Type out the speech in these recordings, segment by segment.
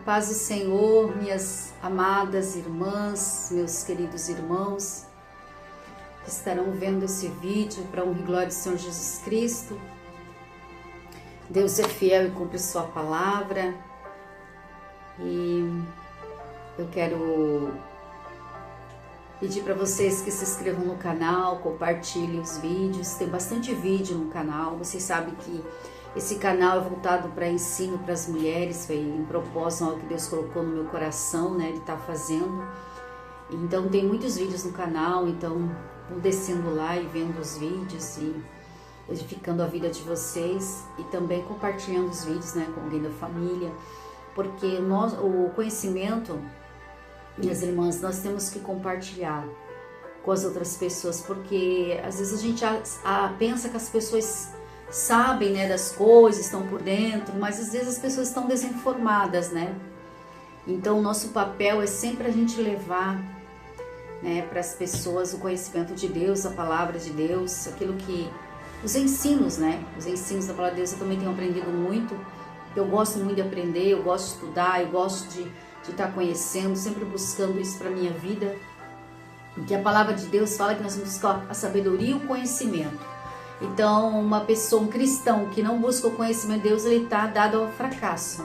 paz do Senhor, minhas amadas irmãs, meus queridos irmãos que estarão vendo esse vídeo, para honra e glória do Senhor Jesus Cristo. Deus é fiel e cumpre sua palavra, e eu quero pedir para vocês que se inscrevam no canal, compartilhem os vídeos. Tem bastante vídeo no canal. Vocês sabem que esse canal é voltado para ensino para as mulheres, foi em propósito ao que Deus colocou no meu coração, né? Ele está fazendo. Então tem muitos vídeos no canal, então vão descendo lá e vendo os vídeos e edificando a vida de vocês, e também compartilhando os vídeos, né, com alguém da família, porque o conhecimento, minhas irmãs, nós temos que compartilhar com as outras pessoas, porque às vezes a gente pensa que as pessoas sabem, né, das coisas, estão por dentro, mas às vezes as pessoas estão desinformadas, né? Então o nosso papel é sempre a gente levar, né, para as pessoas o conhecimento de Deus, a palavra de Deus, aquilo que os ensinos, né? Os ensinos da palavra de Deus eu também tenho aprendido muito. Eu gosto muito de aprender, eu gosto de estudar, eu gosto de estar conhecendo, sempre buscando isso para a minha vida. Porque a palavra de Deus fala que nós vamos buscar a sabedoria e o conhecimento. Então, uma pessoa, um cristão que não busca o conhecimento de Deus, ele está dado ao fracasso.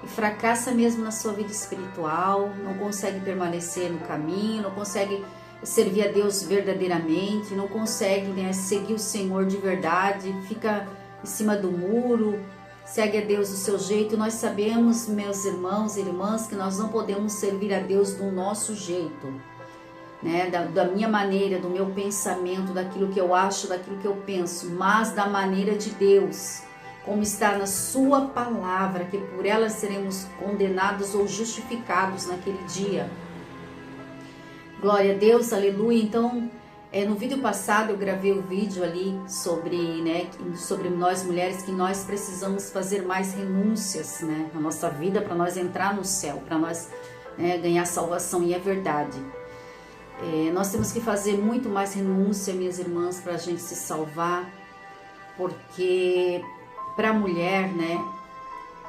E fracassa mesmo na sua vida espiritual, não consegue permanecer no caminho, não consegue servir a Deus verdadeiramente, não consegue, né, seguir o Senhor de verdade, fica em cima do muro, segue a Deus do seu jeito. Nós sabemos, meus irmãos e irmãs, que nós não podemos servir a Deus do nosso jeito, né, da minha maneira, do meu pensamento, daquilo que eu acho, daquilo que eu penso, mas da maneira de Deus, como está na sua palavra, que por ela seremos condenados ou justificados naquele dia. Glória a Deus, aleluia. Então, no vídeo passado eu gravei o vídeo ali sobre, né, sobre nós mulheres, que nós precisamos fazer mais renúncias, né, na nossa vida, para nós entrar no céu, para nós, né, ganhar salvação, e é verdade. Nós temos que fazer muito mais renúncia, minhas irmãs, para a gente se salvar, porque para a mulher, né,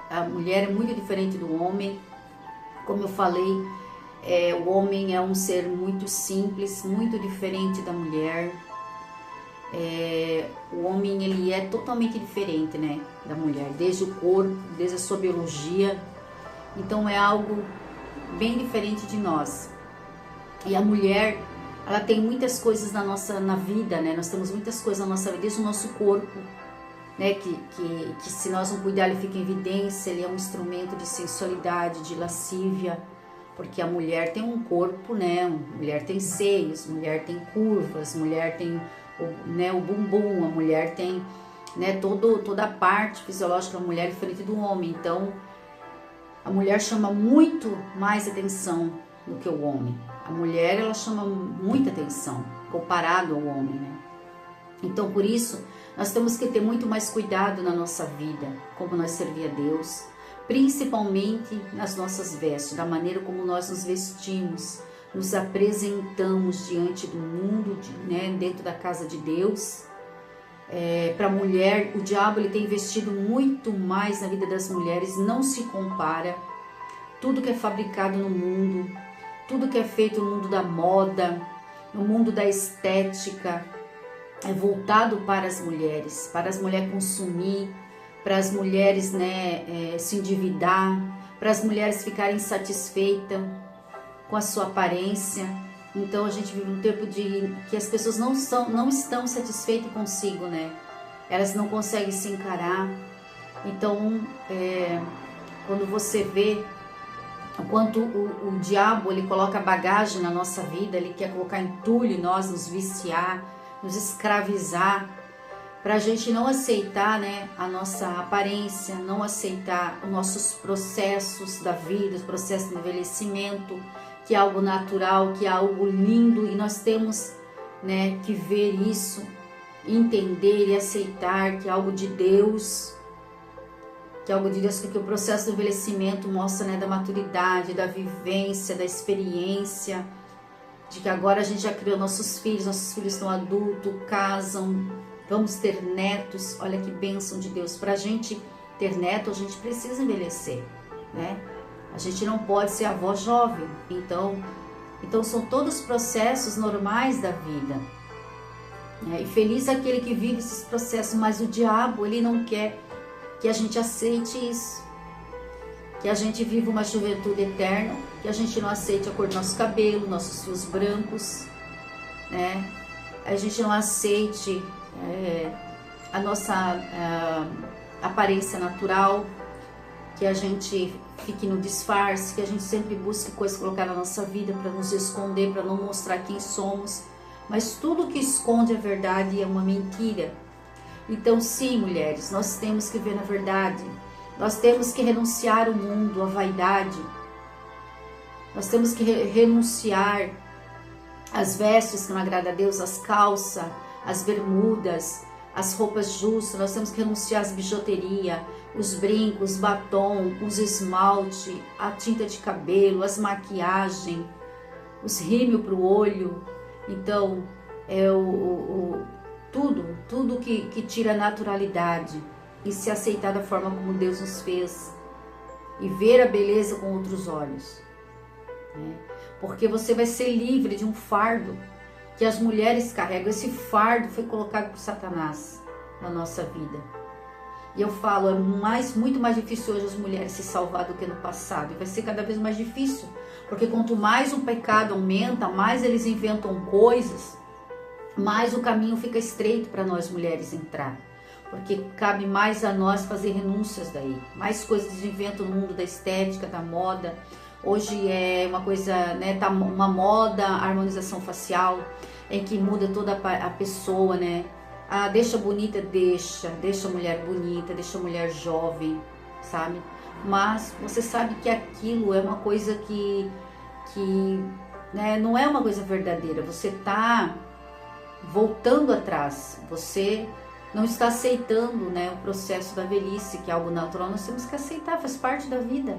a mulher é muito diferente do homem. Como eu falei, o homem é um ser muito simples, muito diferente da mulher. O homem, ele é totalmente diferente, né, da mulher, desde o corpo, desde a sua biologia. Então é algo bem diferente de nós. E a mulher, ela tem muitas coisas na vida, né? Nós temos muitas coisas na nossa vida, desde o nosso corpo, né? Que se nós não cuidar, ele fica em evidência. Ele é um instrumento de sensualidade, de lascívia, porque a mulher tem um corpo, né? A mulher tem seios, a mulher tem curvas, a mulher tem, né, o bumbum, a mulher tem, né, toda a parte fisiológica da mulher é diferente do homem. Então, a mulher chama muito mais atenção do que o homem. A mulher, ela chama muita atenção comparado ao homem, né? Então, por isso, nós temos que ter muito mais cuidado na nossa vida, como nós servir a Deus, principalmente nas nossas vestes, da maneira como nós nos vestimos, nos apresentamos diante do mundo, né, dentro da casa de Deus. Para a mulher, o diabo, ele tem investido muito mais na vida das mulheres, não se compara. Tudo que é fabricado no mundo, tudo que é feito no mundo da moda, no mundo da estética, é voltado para as mulheres consumir, para as mulheres, né, se endividar, para as mulheres ficarem satisfeitas com a sua aparência. Então a gente vive um tempo de que as pessoas não estão satisfeitas consigo, né? Elas não conseguem se encarar. Então, quando você vê o quanto o diabo, ele coloca bagagem na nossa vida, ele quer colocar entulho em nós, nos viciar, nos escravizar, para a gente não aceitar, né, a nossa aparência, não aceitar os nossos processos da vida, os processos do envelhecimento, que é algo natural, que é algo lindo, e nós temos, né, que ver isso, entender e aceitar que é algo de Deus, porque o processo do envelhecimento mostra, né, da maturidade, da vivência, da experiência, de que agora a gente já criou nossos filhos estão adultos, casam, vamos ter netos. Olha que bênção de Deus. Para a gente ter neto, a gente precisa envelhecer, né? A gente não pode ser avó jovem. Então são todos processos normais da vida. E feliz aquele que vive esses processos, mas o diabo, ele não quer que a gente aceite isso. Que a gente viva uma juventude eterna, que a gente não aceite a cor do nosso cabelo, nossos fios brancos, né? A gente não aceite a nossa aparência natural, que a gente fique no disfarce, que a gente sempre busque coisas colocar na nossa vida para nos esconder, para não mostrar quem somos. Mas tudo que esconde a verdade é uma mentira. Então sim, mulheres, nós temos que ver na verdade. Nós temos que renunciar ao mundo, à vaidade. Nós temos que renunciar às vestes que não agradam a Deus, as calças, as bermudas, as roupas justas. Nós temos que renunciar às bijuterias, os brincos, batom, os esmalte, a tinta de cabelo, as maquiagens, os rímel para o olho. Então, tudo que tira a naturalidade e se aceitar da forma como Deus nos fez e ver a beleza com outros olhos, né? Porque você vai ser livre de um fardo que as mulheres carregam. Esse fardo foi colocado por Satanás na nossa vida. E eu falo, muito mais difícil hoje as mulheres se salvar do que no passado. E vai ser cada vez mais difícil, porque quanto mais o pecado aumenta, mais eles inventam coisas, mais o caminho fica estreito para nós mulheres entrar. Porque cabe mais a nós fazer renúncias daí. Mais coisas eles inventam no mundo da estética, da moda. Hoje é uma coisa, né, tá uma moda, a harmonização facial, em que muda toda a pessoa, né? Ah, deixa bonita, deixa a mulher bonita, deixa a mulher jovem, sabe? Mas você sabe que aquilo é uma coisa que né, não é uma coisa verdadeira. Você tá voltando atrás, você não está aceitando, né, o processo da velhice, que é algo natural. Nós temos que aceitar, faz parte da vida.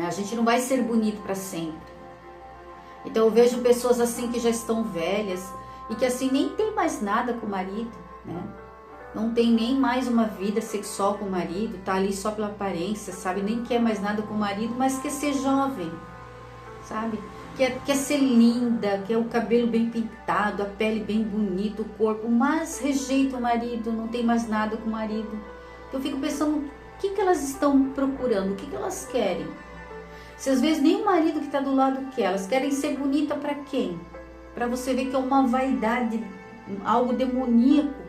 A gente não vai ser bonito para sempre. Então eu vejo pessoas assim que já estão velhas e que assim nem tem mais nada com o marido, né? Não tem nem mais uma vida sexual com o marido, tá ali só pela aparência, sabe? Nem quer mais nada com o marido, mas quer ser jovem, sabe? Quer ser linda, quer o cabelo bem pintado, a pele bem bonita, o corpo, mas rejeita o marido, não tem mais nada com o marido. Eu fico pensando, o que elas estão procurando? O que elas querem? Se às vezes nem o marido que está do lado quer, elas querem ser bonita para quem? Para você ver que é uma vaidade, algo demoníaco.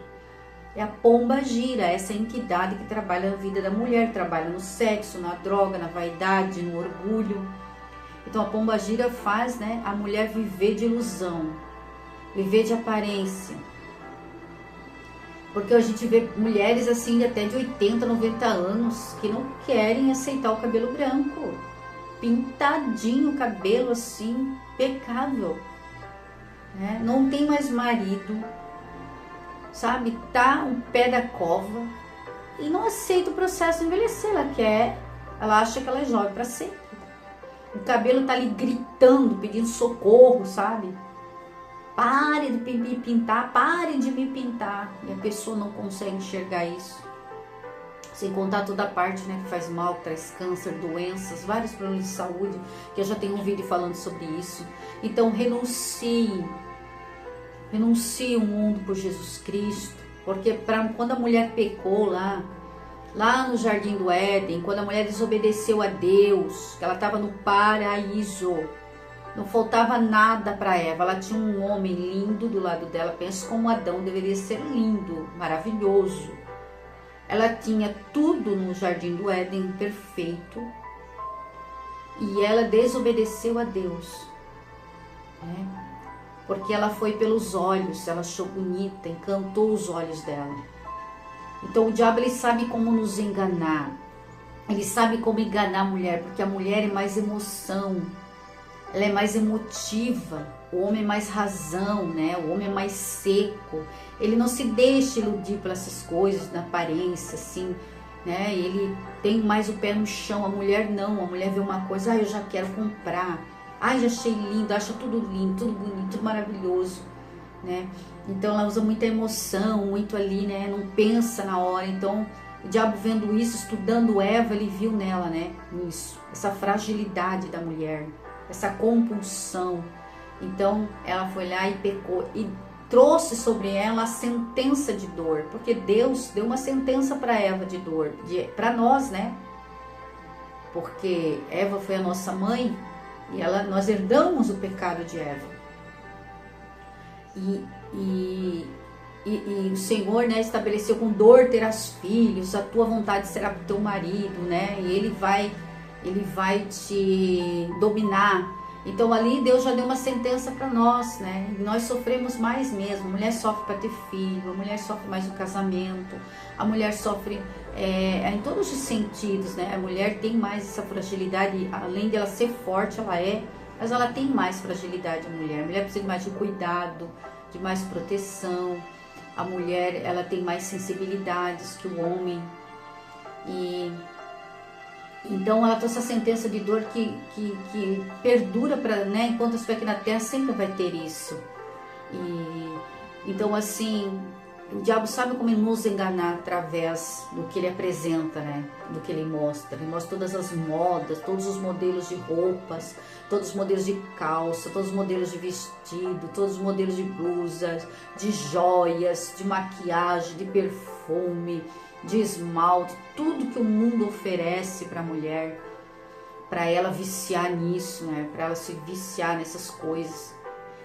É a pomba gira, essa entidade que trabalha na vida da mulher, trabalha no sexo, na droga, na vaidade, no orgulho. Então a pomba gira faz, né, a mulher viver de ilusão, viver de aparência. Porque a gente vê mulheres assim até de 80, 90 anos que não querem aceitar o cabelo branco. Pintadinho o cabelo assim, impecável, né? Não tem mais marido, sabe? Tá um pé da cova e não aceita o processo de envelhecer. Ela acha que ela é jovem para sempre. O cabelo tá ali gritando, pedindo socorro, sabe? Pare de me pintar, pare de me pintar. E a pessoa não consegue enxergar isso. Sem contar toda a parte, né, que faz mal, que traz câncer, doenças, vários problemas de saúde, que eu já tenho um vídeo falando sobre isso. Então renuncie o mundo por Jesus Cristo, porque quando a mulher pecou lá no Jardim do Éden, quando a mulher desobedeceu a Deus, que ela estava no paraíso, não faltava nada para Eva, ela tinha um homem lindo do lado dela, pensa como Adão deveria ser lindo, maravilhoso. Ela tinha tudo no Jardim do Éden perfeito e ela desobedeceu a Deus, né? Porque ela foi pelos olhos, ela achou bonita, encantou os olhos dela. Então o diabo, ele sabe como nos enganar, ele sabe como enganar a mulher, porque a mulher é mais emoção, ela é mais emotiva, o homem é mais razão, né? O homem é mais seco, ele não se deixa iludir pelas essas coisas, na aparência, assim, né? Ele tem mais o pé no chão, a mulher não, a mulher vê uma coisa, eu já quero comprar, já achei lindo, acha tudo lindo, tudo bonito, tudo maravilhoso, né? Então ela usa muita emoção, muito ali, né? Não pensa na hora, então O diabo vendo isso, estudando Eva, ele viu nela, né, isso, essa fragilidade da mulher, essa compulsão. Então ela foi lá e pecou e trouxe sobre ela a sentença de dor, porque Deus deu uma sentença para Eva de dor, para nós, né? Porque Eva foi a nossa mãe e nós herdamos o pecado de Eva. E o Senhor, né, estabeleceu: com dor terás filhos, a tua vontade será para o teu marido, né? E ele vai te dominar. Então ali Deus já deu uma sentença para nós, né? E nós sofremos mais mesmo. A mulher sofre para ter filho, a mulher sofre mais no casamento, a mulher sofre em todos os sentidos, né? A mulher tem mais essa fragilidade, além dela ser forte, mas ela tem mais fragilidade, a mulher precisa de mais de cuidado, de mais proteção. A mulher, ela tem mais sensibilidades que o homem. E então ela trouxe essa sentença de dor que perdura para, né, enquanto estiver aqui na terra, sempre vai ter isso. E então, assim, o diabo sabe como nos enganar através do que ele apresenta, né? Do que ele mostra. Ele mostra todas as modas, todos os modelos de roupas, todos os modelos de calça, todos os modelos de vestido, todos os modelos de blusas, de joias, de maquiagem, de perfume, de esmalte, tudo que o mundo oferece para a mulher, para ela viciar nisso, né? Para ela se viciar nessas coisas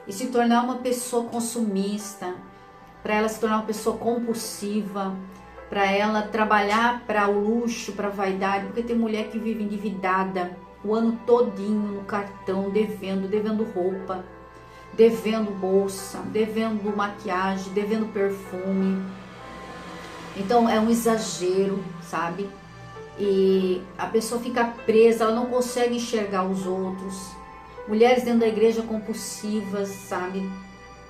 e se tornar uma pessoa consumista, para ela se tornar uma pessoa compulsiva, para ela trabalhar para o luxo, para a vaidade, porque tem mulher que vive endividada o ano todinho no cartão, devendo roupa, devendo bolsa, devendo maquiagem, devendo perfume. Então é um exagero, sabe? E a pessoa fica presa, ela não consegue enxergar os outros. Mulheres dentro da igreja compulsivas, sabe?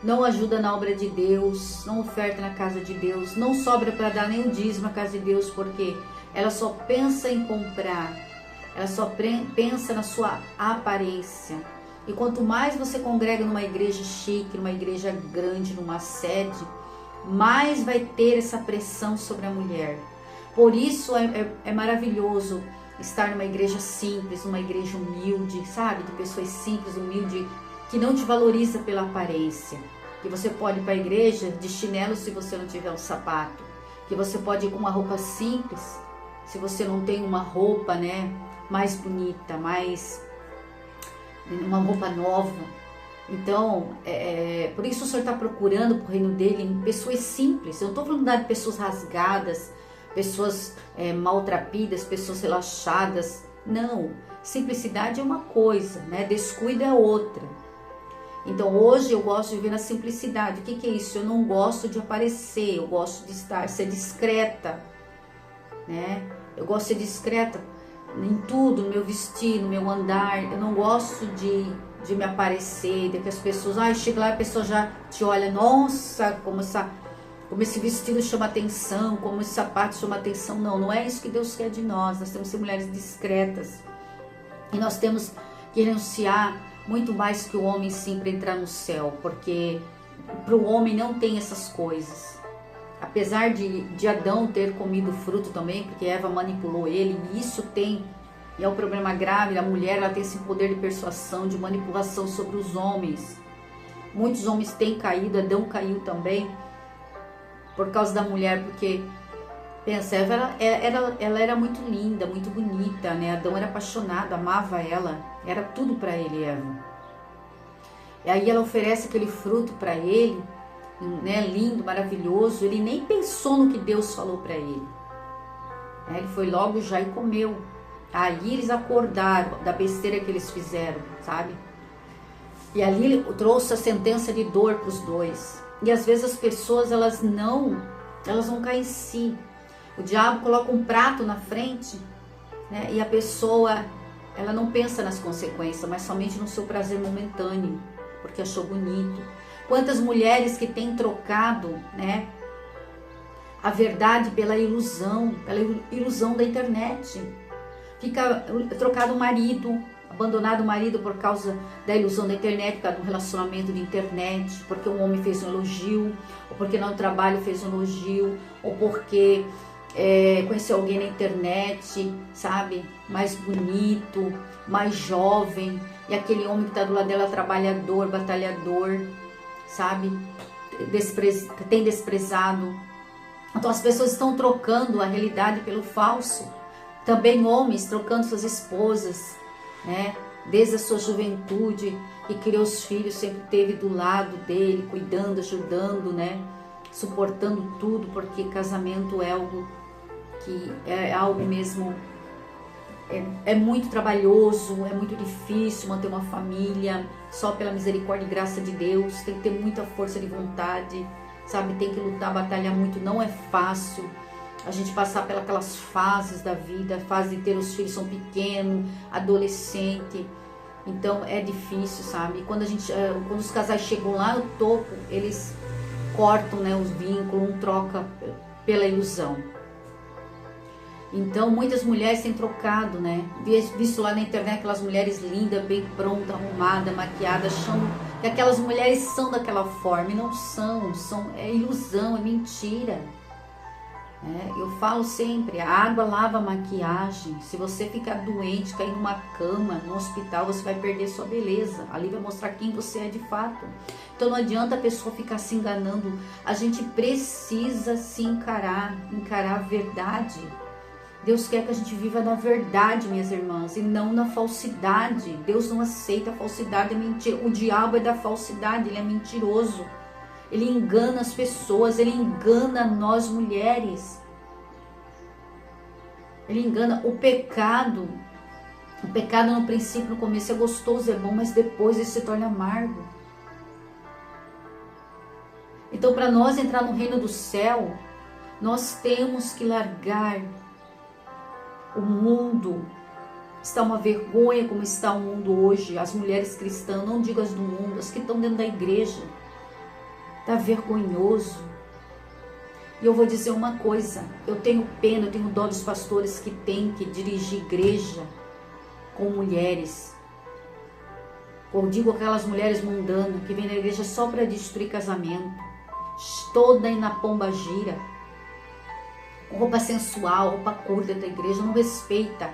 Não ajuda na obra de Deus, não oferta na casa de Deus, não sobra para dar nem o dízimo à casa de Deus, porque ela só pensa em comprar, ela só pensa na sua aparência. E quanto mais você congrega numa igreja chique, numa igreja grande, numa sede, mais vai ter essa pressão sobre a mulher. Por isso é maravilhoso estar numa igreja simples, numa igreja humilde, sabe? De pessoas simples, humildes, que não te valoriza pela aparência. Que você pode ir para a igreja de chinelo se você não tiver um sapato. Que você pode ir com uma roupa simples se você não tem uma roupa, né, mais bonita, uma roupa nova. Então, por isso o Senhor está procurando para o reino dele pessoas simples. Eu não estou falando de pessoas rasgadas, pessoas maltrapilhas, pessoas relaxadas. Não, simplicidade é uma coisa, né? Descuido é outra. Então hoje eu gosto de viver na simplicidade. O que é isso? Eu não gosto de aparecer, eu gosto de ser discreta, né? Eu gosto de ser discreta em tudo, no meu vestir, no meu andar. Eu não gosto de me aparecer, de que as pessoas, chega lá e a pessoa já te olha, nossa, como esse vestido chama atenção, como esse sapato chama atenção. Não é isso que Deus quer de nós. Nós temos que ser mulheres discretas. E nós temos que renunciar muito mais que o homem, sim, para entrar no céu, porque para o homem não tem essas coisas. Apesar de Adão ter comido fruto também, porque Eva manipulou ele, e isso é um problema grave. A mulher, ela tem esse poder de persuasão, de manipulação sobre os homens. Muitos homens têm caído, Adão caiu também, por causa da mulher, porque pensa, Eva ela era muito linda, muito bonita, né? Adão era apaixonado, amava ela, era tudo para ele, Eva. E aí ela oferece aquele fruto para ele, né? Lindo, maravilhoso. Ele nem pensou no que Deus falou para ele. Ele foi logo já e comeu. Aí eles acordaram da besteira que eles fizeram, sabe? E ali ele trouxe a sentença de dor para os dois. E às vezes as pessoas, elas não caem em si. O diabo coloca um prato na frente, né? E a pessoa, ela não pensa nas consequências, mas somente no seu prazer momentâneo, porque achou bonito. Quantas mulheres que têm trocado, né, a verdade pela ilusão da internet. Fica trocado o marido, abandonado o marido por causa da ilusão da internet, por causa do relacionamento de internet, porque um homem fez um elogio, ou porque no trabalho fez um elogio, ou porque conhecer alguém na internet, sabe? Mais bonito, mais jovem. E aquele homem que está do lado dela, trabalhador, batalhador, sabe? Tem desprezado. Então as pessoas estão trocando a realidade pelo falso. Também homens trocando suas esposas, né? Desde a sua juventude, que criou os filhos, sempre esteve do lado dele, cuidando, ajudando, né? Suportando tudo, porque casamento é algo que é algo mesmo, é muito trabalhoso, é muito difícil manter uma família, só pela misericórdia e graça de Deus, tem que ter muita força de vontade, sabe, tem que lutar, batalhar muito, não é fácil a gente passar pelas fases da vida, a fase de ter os filhos são pequenos, adolescente, então é difícil, sabe, quando os casais chegam lá no topo, eles cortam, né, os vínculos, um troca pela ilusão. Então muitas mulheres têm trocado, né, visto lá na internet aquelas mulheres lindas, bem prontas, arrumadas, maquiadas, achando que aquelas mulheres são daquela forma, e não são, é ilusão, é mentira. Eu falo sempre, a água lava a maquiagem. Se você ficar doente, cair numa cama, no hospital, você vai perder sua beleza. Ali vai mostrar quem você é de fato. Então não adianta a pessoa ficar se enganando. A gente precisa se encarar a verdade. Deus quer que a gente viva na verdade, minhas irmãs, e não na falsidade. Deus não aceita a falsidade, é mentira. O diabo é da falsidade, ele é mentiroso. Ele engana as pessoas, ele engana nós mulheres. Ele engana o pecado. O pecado no princípio, no começo é gostoso, é bom, mas depois ele se torna amargo. Então, para nós entrar no reino do céu, nós temos que largar o mundo. Está uma vergonha como está o mundo hoje. As mulheres cristãs, não digo as do mundo, as que estão dentro da igreja. Está vergonhoso. E eu vou dizer uma coisa, eu tenho pena, eu tenho dó dos pastores que têm que dirigir igreja com mulheres. Ou digo aquelas mulheres mundanas que vêm na igreja só para destruir casamento, toda aí na pomba gira, com roupa sensual, roupa curta da igreja, não respeita,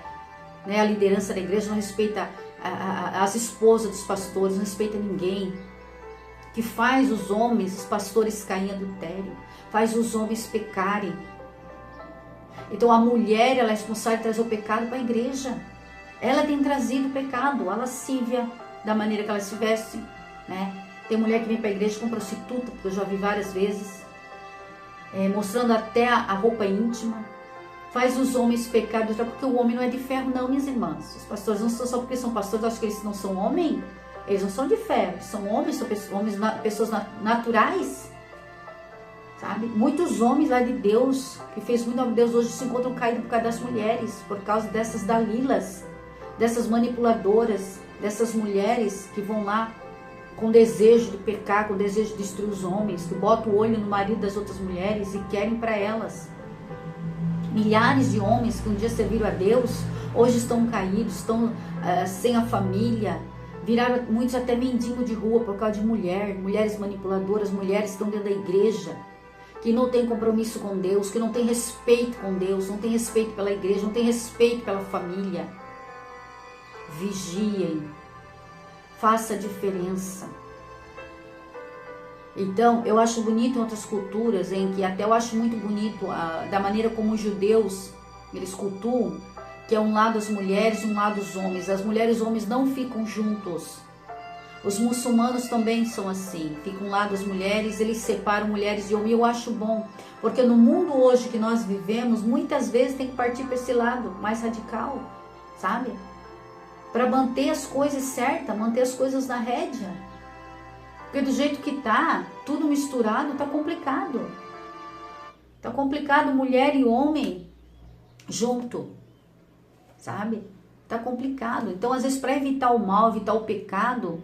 né, a liderança da igreja, não respeita as esposas dos pastores, não respeita ninguém. Que faz os homens, os pastores caírem em adultério, faz os homens pecarem. Então a mulher, ela é responsável de trazer o pecado para a igreja. Ela tem trazido o pecado, a lascívia, da maneira que ela se veste, né? Tem mulher que vem para a igreja com prostituta, porque eu já vi várias vezes, mostrando até a roupa íntima. Faz os homens pecar, porque o homem não é de ferro não, minhas irmãs. Os pastores não são só porque são pastores, acho que eles não são homens. Eles não são de ferro, são homens, pessoas naturais, sabe? Muitos homens lá de Deus, que fez muito nome de Deus, hoje se encontram caídos por causa das mulheres, por causa dessas dalilas, dessas manipuladoras, dessas mulheres que vão lá com desejo de pecar, com desejo de destruir os homens, que botam o olho no marido das outras mulheres e querem para elas. Milhares de homens que um dia serviram a Deus, hoje estão caídos, estão sem a família, viraram muitos até mendigo de rua por causa de mulheres manipuladoras, mulheres que estão dentro da igreja, que não tem compromisso com Deus, que não tem respeito com Deus, não tem respeito pela igreja, não tem respeito pela família. Vigiem, faça a diferença. Então, eu acho bonito em outras culturas, em que até eu acho muito bonito da maneira como os judeus, eles cultuam, que é um lado as mulheres e um lado os homens. As mulheres e os homens não ficam juntos. Os muçulmanos também são assim. Ficam um lado as mulheres, eles separam mulheres e homens. Eu acho bom, porque no mundo hoje que nós vivemos, muitas vezes tem que partir para esse lado mais radical, sabe? Para manter as coisas certas, manter as coisas na rédea. Porque do jeito que tá, tudo misturado, tá complicado. Tá complicado mulher e homem junto. Sabe? Tá complicado. Então, às vezes, para evitar o mal, evitar o pecado,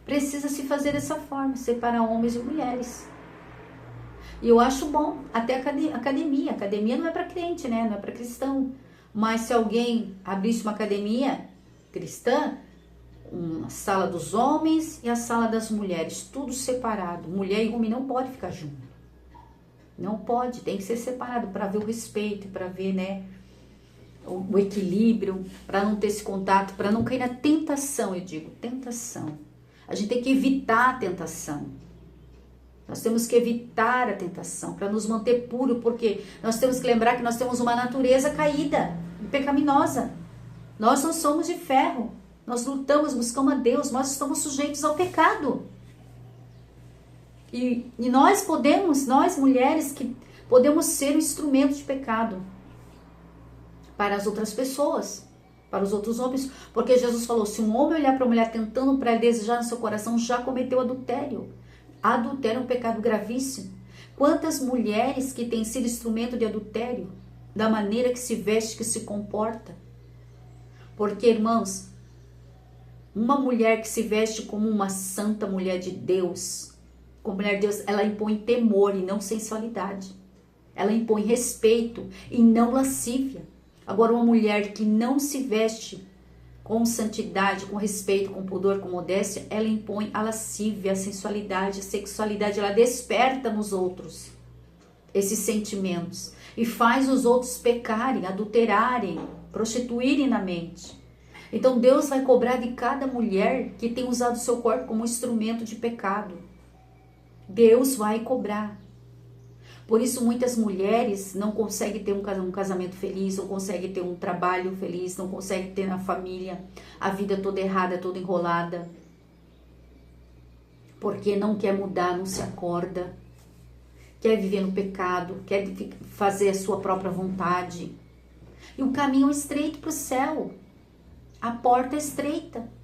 precisa se fazer dessa forma, separar homens e mulheres. E eu acho bom, até academia. Academia não é para crente, né? Não é para cristão. Mas se alguém abrisse uma academia cristã, uma sala dos homens e a sala das mulheres, tudo separado. Mulher e homem não pode ficar junto. Não pode, tem que ser separado para ver o respeito, para ver, né, o equilíbrio, para não ter esse contato, para não cair na tentação, eu digo, tentação. A gente tem que evitar a tentação. Nós temos que evitar a tentação para nos manter puro, porque nós temos que lembrar que nós temos uma natureza caída, pecaminosa. Nós não somos de ferro. Nós lutamos, buscamos a Deus, nós estamos sujeitos ao pecado. E nós mulheres, que podemos ser um instrumento de pecado para as outras pessoas, para os outros homens. Porque Jesus falou, se um homem olhar para uma mulher tentando para desejar no seu coração, já cometeu adultério. Adultério é um pecado gravíssimo. Quantas mulheres que têm sido instrumento de adultério, da maneira que se veste, que se comporta. Porque, irmãos, uma mulher que se veste como uma santa mulher de Deus, como mulher de Deus, ela impõe temor e não sensualidade. Ela impõe respeito e não lascívia. Agora, uma mulher que não se veste com santidade, com respeito, com pudor, com modéstia, ela impõe a lascívia, a sensualidade, a sexualidade. Ela desperta nos outros esses sentimentos e faz os outros pecarem, adulterarem, prostituírem na mente. Então Deus vai cobrar de cada mulher que tem usado o seu corpo como instrumento de pecado. Deus vai cobrar. Por isso muitas mulheres não conseguem ter um casamento feliz, não conseguem ter um trabalho feliz, não conseguem ter na família a vida toda errada, toda enrolada. Porque não quer mudar, não se acorda, quer viver no pecado, quer fazer a sua própria vontade. E o caminho é estreito para o céu, a porta é estreita.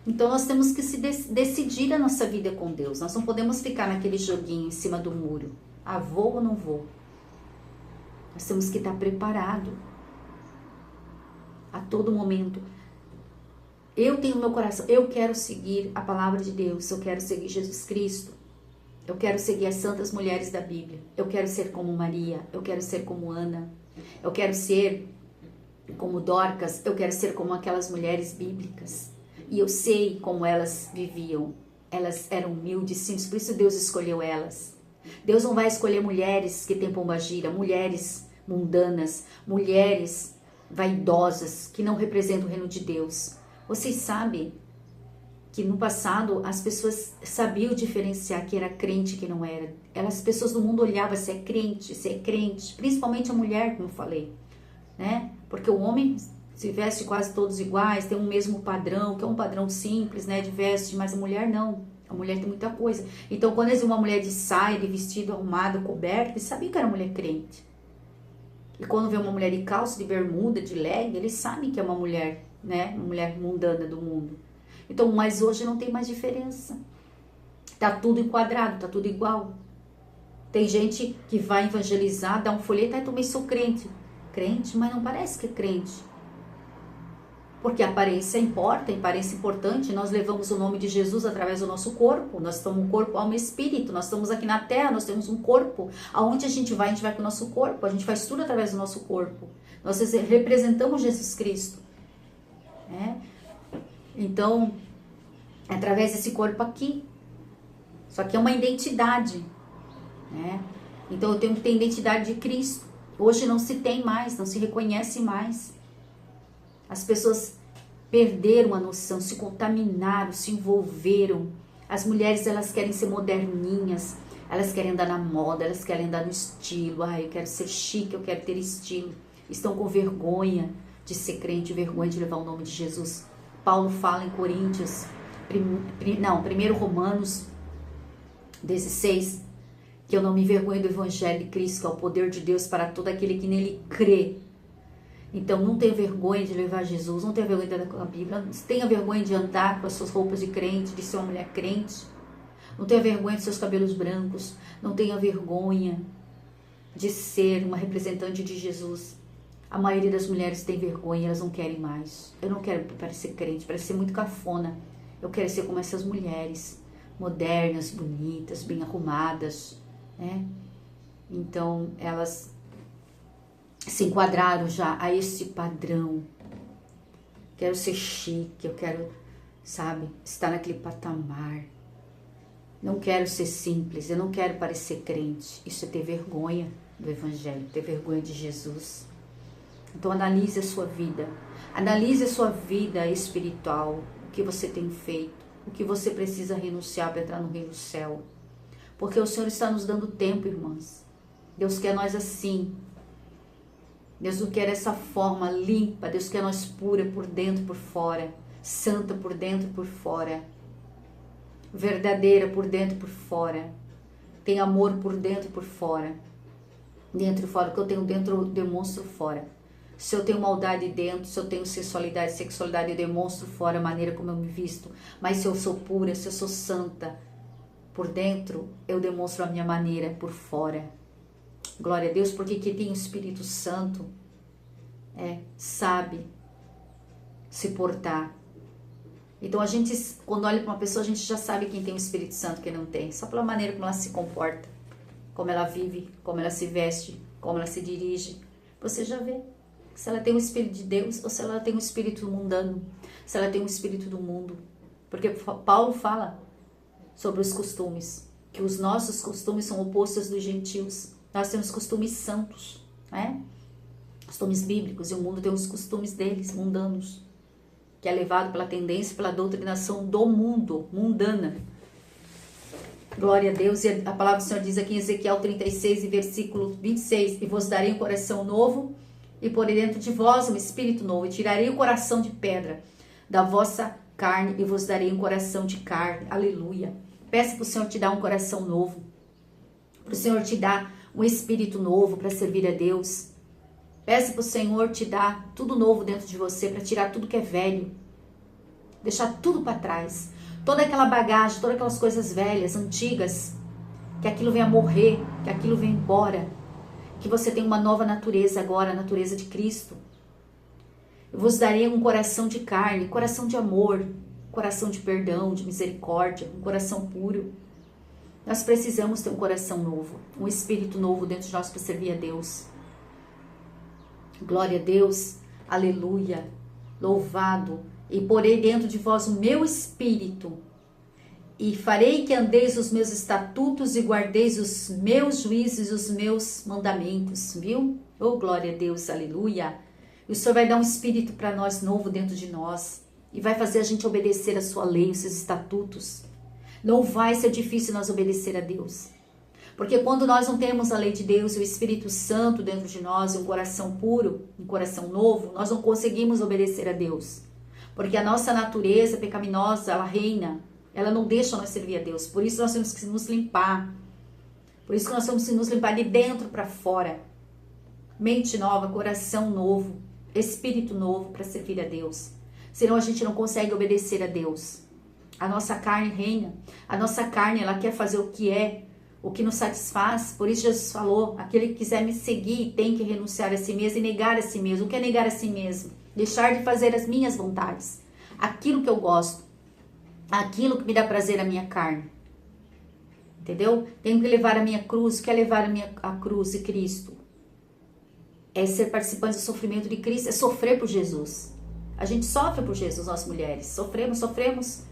Então nós temos que se decidir a nossa vida com Deus. Nós não podemos ficar naquele joguinho em cima do muro. Ah, vou ou não vou? Nós temos que estar preparado a todo momento. Eu tenho no meu coração, eu quero seguir a palavra de Deus, eu quero seguir Jesus Cristo. Eu quero seguir as santas mulheres da Bíblia. Eu quero ser como Maria, eu quero ser como Ana. Eu quero ser como Dorcas, eu quero ser como aquelas mulheres bíblicas. E eu sei como elas viviam. Elas eram humildes, simples, por isso Deus escolheu elas. Deus não vai escolher mulheres que têm pombagira, mulheres mundanas, mulheres vaidosas, que não representam o reino de Deus. Vocês sabem que no passado as pessoas sabiam diferenciar quem era crente e quem não era. As pessoas do mundo olhavam se é crente, principalmente a mulher, como eu falei, né? Porque o homem se veste quase todos iguais, tem um mesmo padrão, que é um padrão simples, né, de veste, mas a mulher não. A mulher tem muita coisa. Então, quando eles viam uma mulher de saia, de vestido arrumado, coberto, eles sabiam que era mulher crente. E quando vê uma mulher de calça, de bermuda, de leg, eles sabem que é uma mulher, né, uma mulher mundana do mundo. Então, mas hoje não tem mais diferença. Tá tudo enquadrado, tá tudo igual. Tem gente que vai evangelizar, dá um folheto, eu também sou crente. Crente, mas não parece que é crente. Porque a aparência importa, a aparência é importante. Nós levamos o nome de Jesus através do nosso corpo. Nós estamos um corpo, alma e espírito. Nós estamos aqui na terra, nós temos um corpo. Aonde a gente vai com o nosso corpo. A gente faz tudo através do nosso corpo. Nós representamos Jesus Cristo. Né? Então, é através desse corpo aqui. Só que é uma identidade. Né? Então, eu tenho que ter identidade de Cristo. Hoje não se tem mais, não se reconhece mais. As pessoas perderam a noção, se contaminaram, se envolveram. As mulheres, elas querem ser moderninhas, elas querem andar na moda, elas querem andar no estilo. Ah, eu quero ser chique, eu quero ter estilo. Estão com vergonha de ser crente, vergonha de levar o nome de Jesus. Paulo fala em Coríntios, 1 Romanos 16, que eu não me envergonho do evangelho de Cristo, que é o poder de Deus para todo aquele que nele crê. Então, não tenha vergonha de levar Jesus, não tenha vergonha de andar com a Bíblia, não tenha vergonha de andar com as suas roupas de crente, de ser uma mulher crente, não tenha vergonha de seus cabelos brancos, não tenha vergonha de ser uma representante de Jesus. A maioria das mulheres tem vergonha, elas não querem mais. Eu não quero parecer crente, parece ser muito cafona. Eu quero ser como essas mulheres, modernas, bonitas, bem arrumadas, né? Então, elas se enquadraram já a esse padrão. Quero ser chique, eu quero, sabe, estar naquele patamar. Não quero ser simples, eu não quero parecer crente. Isso é ter vergonha do Evangelho, ter vergonha de Jesus. Então analise a sua vida. Analise a sua vida espiritual, o que você tem feito, o que você precisa renunciar para entrar no reino do céu. Porque o Senhor está nos dando tempo, irmãs. Deus quer nós assim. Deus não quer essa forma limpa. Deus quer nós pura por dentro e por fora. Santa por dentro e por fora. Verdadeira por dentro e por fora. Tem amor por dentro e por fora. Dentro e fora. O que eu tenho dentro eu demonstro fora. Se eu tenho maldade dentro, se eu tenho sensualidade, sexualidade, eu demonstro fora a maneira como eu me visto. Mas se eu sou pura, se eu sou santa por dentro, eu demonstro a minha maneira por fora. Glória a Deus, porque quem tem o Espírito Santo sabe se portar. Então a gente, quando olha para uma pessoa, a gente já sabe quem tem o Espírito Santo e quem não tem. Só pela maneira como ela se comporta, como ela vive, como ela se veste, como ela se dirige. Você já vê se ela tem o Espírito de Deus ou se ela tem o Espírito mundano, se ela tem o Espírito do mundo. Porque Paulo fala sobre os costumes, que os nossos costumes são opostos dos gentios. Nós temos costumes santos, né? Costumes bíblicos, e o mundo tem os costumes deles, mundanos, que é levado pela tendência, pela doutrinação do mundo, mundana. Glória a Deus. E a palavra do Senhor diz aqui em Ezequiel 36, versículo 26, e vos darei um coração novo, e porei dentro de vós um espírito novo, e tirarei o coração de pedra da vossa carne, e vos darei um coração de carne. Aleluia. Peça para o Senhor te dar um coração novo, para o Senhor te dar um espírito novo para servir a Deus. Peça para o Senhor te dar tudo novo dentro de você, para tirar tudo que é velho, deixar tudo para trás, toda aquela bagagem, todas aquelas coisas velhas, antigas, que aquilo venha morrer, que aquilo venha embora, que você tenha uma nova natureza agora, a natureza de Cristo. Eu vos darei um coração de carne, coração de amor, coração de perdão, de misericórdia, um coração puro. Nós precisamos ter um coração novo, um espírito novo dentro de nós para servir a Deus. Glória a Deus, aleluia, louvado. E porei dentro de vós o meu espírito, e farei que andeis os meus estatutos e guardeis os meus juízos e os meus mandamentos, viu? Oh, glória a Deus, aleluia. E o Senhor vai dar um espírito para nós novo dentro de nós, e vai fazer a gente obedecer a sua lei, os seus estatutos. Não vai ser difícil nós obedecer a Deus. Porque quando nós não temos a lei de Deus e o Espírito Santo dentro de nós, um coração puro, um coração novo, nós não conseguimos obedecer a Deus. Porque a nossa natureza pecaminosa, ela reina, ela não deixa nós servir a Deus. Por isso nós temos que nos limpar. Por isso que nós temos que nos limpar de dentro para fora. Mente nova, coração novo, espírito novo para servir a Deus. Senão a gente não consegue obedecer a Deus. A nossa carne reina. A nossa carne, ela quer fazer o que nos satisfaz. Por isso Jesus falou, aquele que quiser me seguir tem que renunciar a si mesmo e negar a si mesmo. O que é negar a si mesmo? Deixar de fazer as minhas vontades. Aquilo que eu gosto. Aquilo que me dá prazer à minha carne. Entendeu? Tenho que levar a minha cruz. O que é levar a cruz de Cristo? É ser participante do sofrimento de Cristo. É sofrer por Jesus. A gente sofre por Jesus, nós mulheres. Sofremos.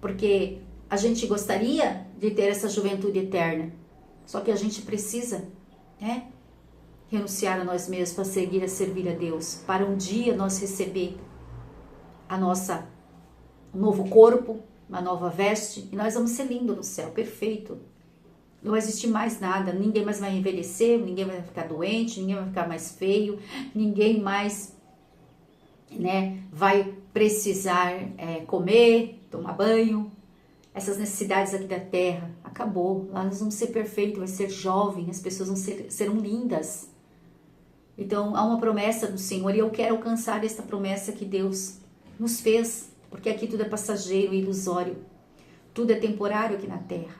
Porque a gente gostaria de ter essa juventude eterna. Só que a gente precisa, renunciar a nós mesmos para seguir a servir a Deus. Para um dia nós receber um novo corpo, uma nova veste. E nós vamos ser lindos no céu, perfeito. Não vai existir mais nada. Ninguém mais vai envelhecer, ninguém vai ficar doente, ninguém vai ficar mais feio. Ninguém mais vai precisar comer, tomar banho. Essas necessidades aqui da terra, acabou. Lá nós vamos ser perfeitos, vai ser jovem, as pessoas serão lindas. Então, há uma promessa do Senhor e eu quero alcançar esta promessa que Deus nos fez, porque aqui tudo é passageiro e ilusório. Tudo é temporário aqui na terra.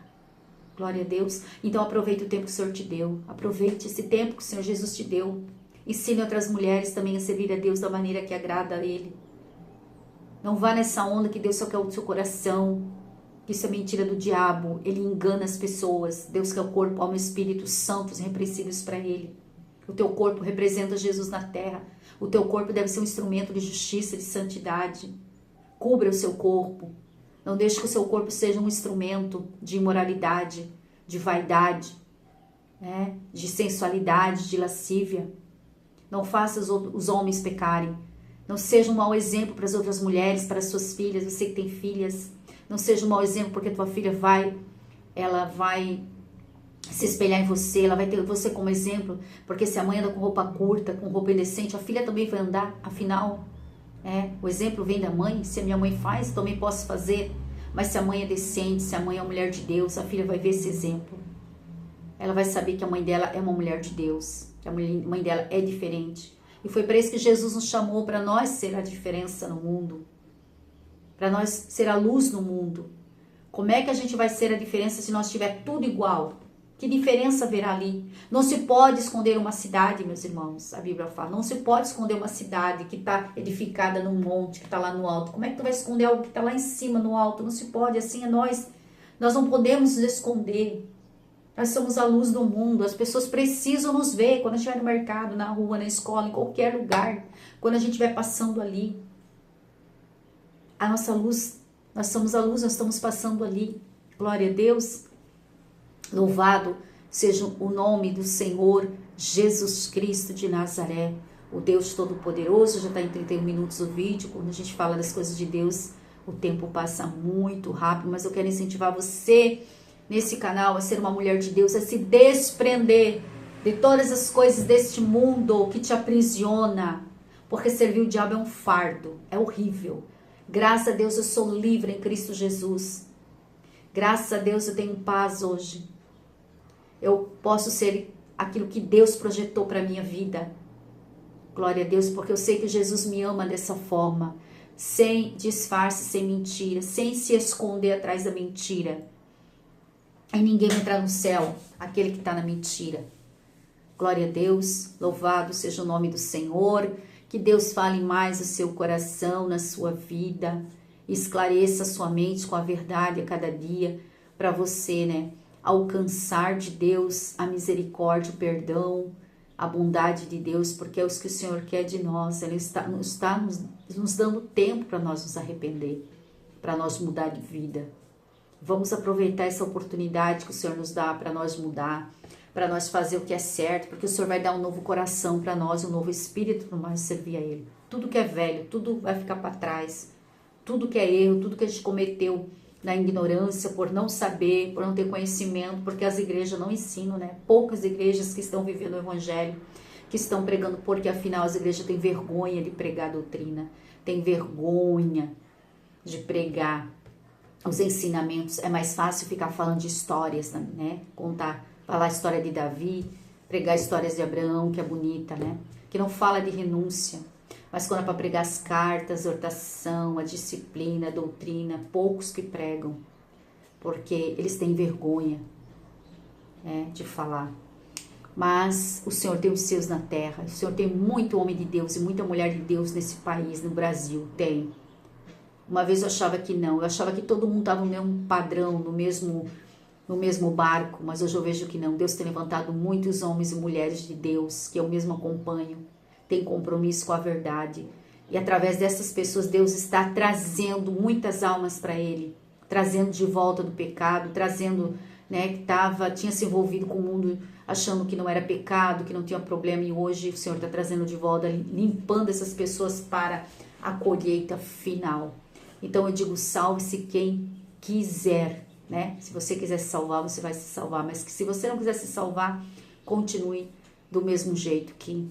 Glória a Deus. Então, aproveite o tempo que o Senhor te deu. Aproveite esse tempo que o Senhor Jesus te deu. Ensine outras mulheres também a servir a Deus da maneira que agrada a Ele. Não vá nessa onda que Deus só quer o seu coração. Isso é mentira do diabo. Ele engana as pessoas. Deus quer o corpo, alma e espírito santos, repreensíveis para Ele. O teu corpo representa Jesus na terra. O teu corpo deve ser um instrumento de justiça, de santidade. Cubra o seu corpo. Não deixe que o seu corpo seja um instrumento de imoralidade, de vaidade, né? De sensualidade, de lascívia. Não faça os homens pecarem. Não seja um mau exemplo para as outras mulheres, para as suas filhas. Você que tem filhas, não seja um mau exemplo porque a tua filha ela vai se espelhar em você, ela vai ter você como exemplo, porque se a mãe anda com roupa curta, com roupa indecente, a filha também vai andar, afinal, o exemplo vem da mãe. Se a minha mãe faz, eu também posso fazer. Mas se a mãe é decente, se a mãe é uma mulher de Deus, a filha vai ver esse exemplo. Ela vai saber que a mãe dela é uma mulher de Deus, que a mãe dela é diferente. E foi para isso que Jesus nos chamou, para nós ser a diferença no mundo, para nós ser a luz no mundo. Como é que a gente vai ser a diferença se nós tiver tudo igual? Que diferença haverá ali? Não se pode esconder uma cidade, meus irmãos, a Bíblia fala. Não se pode esconder uma cidade que está edificada num monte, que está lá no alto. Como é que tu vai esconder algo que está lá em cima, no alto? Não se pode, assim é nós. Nós não podemos nos esconder. Nós somos a luz do mundo. As pessoas precisam nos ver quando a gente vai no mercado, na rua, na escola, em qualquer lugar. Quando a gente vai passando ali. A nossa luz, nós somos a luz, nós estamos passando ali. Glória a Deus. Louvado seja o nome do Senhor Jesus Cristo de Nazaré, o Deus Todo-Poderoso. Já está em 31 minutos o vídeo. Quando a gente fala das coisas de Deus, o tempo passa muito rápido, mas eu quero incentivar você nesse canal a ser uma mulher de Deus, a se desprender de todas as coisas deste mundo que te aprisiona, porque servir o diabo é um fardo, é horrível. Graças a Deus eu sou livre em Cristo Jesus. Graças a Deus eu tenho paz hoje. Eu posso ser aquilo que Deus projetou para a minha vida. Glória a Deus, porque eu sei que Jesus me ama dessa forma, sem disfarce, sem mentira, sem se esconder atrás da mentira. E ninguém vai entrar no céu, aquele que está na mentira. Glória a Deus, louvado seja o nome do Senhor. Que Deus fale mais no seu coração, na sua vida. Esclareça a sua mente com a verdade a cada dia, para você, alcançar de Deus a misericórdia, o perdão, a bondade de Deus, porque é o que o Senhor quer de nós. Ele está nos dando tempo para nós nos arrepender, para nós mudar de vida. Vamos aproveitar essa oportunidade que o Senhor nos dá para nós mudar, para nós fazer o que é certo, porque o Senhor vai dar um novo coração para nós, um novo espírito para nós servir a Ele. Tudo que é velho, tudo vai ficar para trás. Tudo que é erro, tudo que a gente cometeu na ignorância, por não saber, por não ter conhecimento, porque as igrejas não ensinam, Poucas igrejas que estão vivendo o evangelho, que estão pregando, porque afinal as igrejas têm vergonha de pregar a doutrina, têm vergonha de pregar os ensinamentos. É mais fácil ficar falando de histórias, falar a história de Davi, pregar histórias de Abraão, que é bonita, que não fala de renúncia. Mas quando é para pregar as cartas, a exortação, a disciplina, a doutrina, poucos que pregam, porque eles têm vergonha de falar. Mas o Senhor tem os seus na terra, o Senhor tem muito homem de Deus e muita mulher de Deus nesse país, no Brasil, tem. Uma vez eu achava que não, eu achava que todo mundo estava no mesmo padrão, no mesmo barco, mas hoje eu vejo que não. Deus tem levantado muitos homens e mulheres de Deus, que eu mesmo acompanho, tem compromisso com a verdade, e através dessas pessoas Deus está trazendo muitas almas para Ele, trazendo de volta do pecado, trazendo, que tinha se envolvido com o mundo achando que não era pecado, que não tinha problema, e hoje o Senhor está trazendo de volta, limpando essas pessoas para a colheita final. Então eu digo, salve-se quem quiser, se você quiser se salvar, você vai se salvar, mas que se você não quiser se salvar, continue do mesmo jeito, que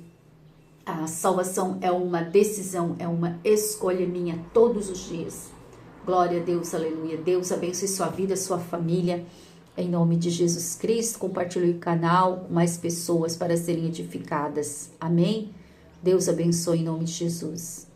a salvação é uma decisão, é uma escolha minha todos os dias. Glória a Deus, aleluia. Deus abençoe sua vida, sua família. Em nome de Jesus Cristo, compartilhe o canal com mais pessoas para serem edificadas. Amém? Deus abençoe em nome de Jesus.